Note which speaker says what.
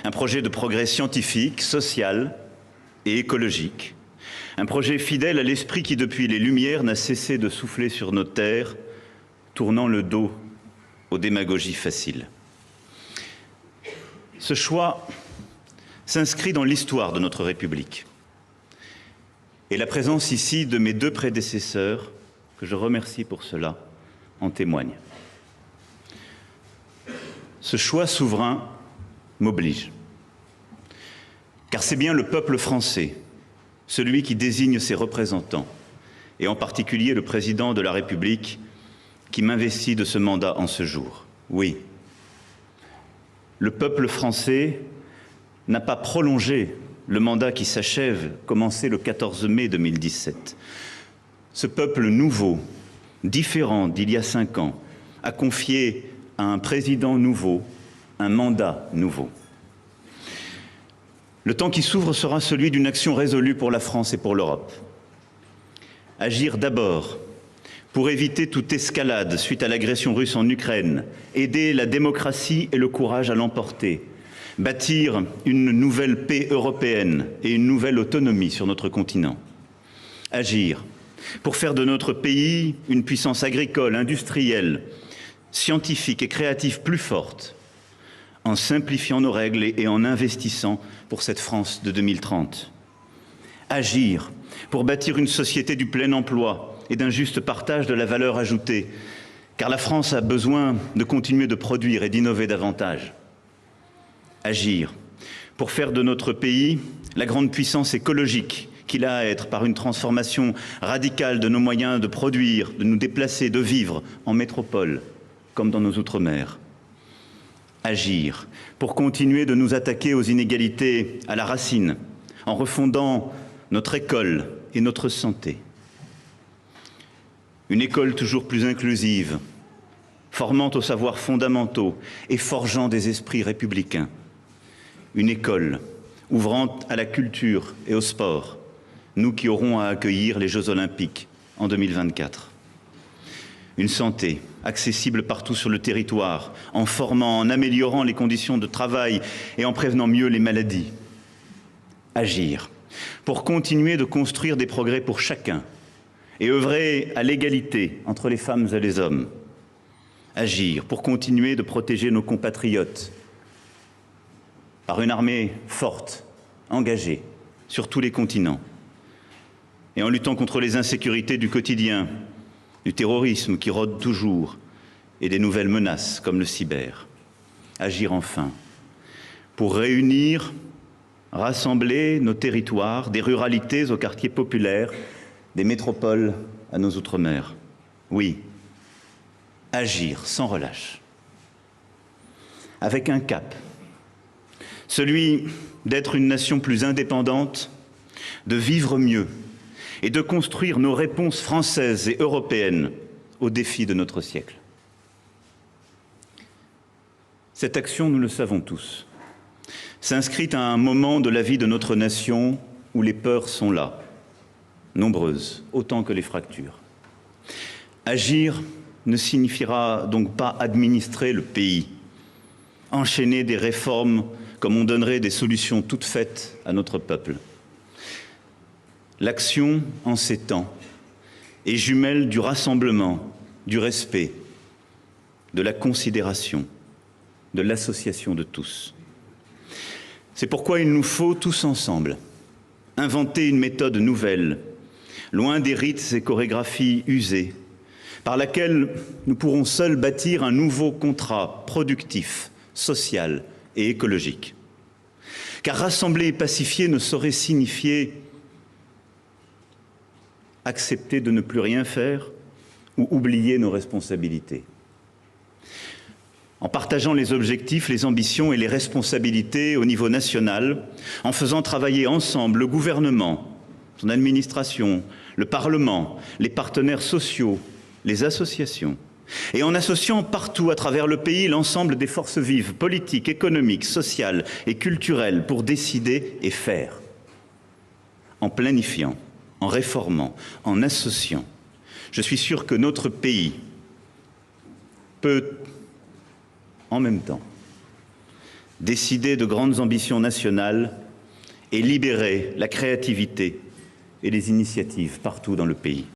Speaker 1: un projet de progrès scientifique, social et écologique, un projet fidèle à l'esprit qui, depuis les Lumières, n'a cessé de souffler sur nos terres, tournant le dos aux démagogies faciles. Ce choix s'inscrit dans l'histoire de notre République. Et la présence ici de mes deux prédécesseurs, que je remercie pour cela, en témoigne. Ce choix souverain m'oblige. Car c'est bien le peuple français, celui qui désigne ses représentants, et en particulier le président de la République, qui m'investit de ce mandat en ce jour. Oui, le peuple français n'a pas prolongé le mandat qui s'achève, commencé le 14 mai 2017. Ce peuple nouveau, différent d'il y a 5 ans, a confié à un président nouveau un mandat nouveau. Le temps qui s'ouvre sera celui d'une action résolue pour la France et pour l'Europe. Agir d'abord pour éviter toute escalade suite à l'agression russe en Ukraine, aider la démocratie et le courage à l'emporter, bâtir une nouvelle paix européenne et une nouvelle autonomie sur notre continent. Agir pour faire de notre pays une puissance agricole, industrielle, scientifique et créative plus forte, en simplifiant nos règles et en investissant pour cette France de 2030. Agir pour bâtir une société du plein emploi et d'un juste partage de la valeur ajoutée, car la France a besoin de continuer de produire et d'innover davantage. Agir pour faire de notre pays la grande puissance écologique qu'il a à être par une transformation radicale de nos moyens de produire, de nous déplacer, de vivre en métropole comme dans nos outre-mer. Agir pour continuer de nous attaquer aux inégalités à la racine, en refondant notre école et notre santé. Une école toujours plus inclusive, formant aux savoirs fondamentaux et forgeant des esprits républicains. Une école ouvrant à la culture et au sport, nous qui aurons à accueillir les Jeux Olympiques en 2024. Une santé accessible partout sur le territoire, en formant, en améliorant les conditions de travail et en prévenant mieux les maladies. Agir pour continuer de construire des progrès pour chacun et œuvrer à l'égalité entre les femmes et les hommes. Agir pour continuer de protéger nos compatriotes par une armée forte, engagée sur tous les continents et en luttant contre les insécurités du quotidien, du terrorisme qui rôde toujours et des nouvelles menaces comme le cyber. Agir enfin pour réunir, rassembler nos territoires, des ruralités aux quartiers populaires, des métropoles à nos outre-mer. Oui, agir sans relâche, avec un cap, celui d'être une nation plus indépendante, de vivre mieux et de construire nos réponses françaises et européennes aux défis de notre siècle. Cette action, nous le savons tous, s'inscrit à un moment de la vie de notre nation où les peurs sont là, nombreuses, autant que les fractures. Agir ne signifiera donc pas administrer le pays, enchaîner des réformes comme on donnerait des solutions toutes faites à notre peuple. L'action, en ces temps, est jumelle du rassemblement, du respect, de la considération, de l'association de tous. C'est pourquoi il nous faut, tous ensemble, inventer une méthode nouvelle, loin des rites et chorégraphies usées, par laquelle nous pourrons seuls bâtir un nouveau contrat productif, social et écologique. Car rassembler et pacifier ne saurait signifier accepter de ne plus rien faire ou oublier nos responsabilités. En partageant les objectifs, les ambitions et les responsabilités au niveau national, en faisant travailler ensemble le gouvernement, son administration, le Parlement, les partenaires sociaux, les associations, et en associant partout à travers le pays l'ensemble des forces vives, politiques, économiques, sociales et culturelles pour décider et faire, en planifiant, en réformant, en associant. Je suis sûr que notre pays peut, en même temps, décider de grandes ambitions nationales et libérer la créativité et les initiatives partout dans le pays.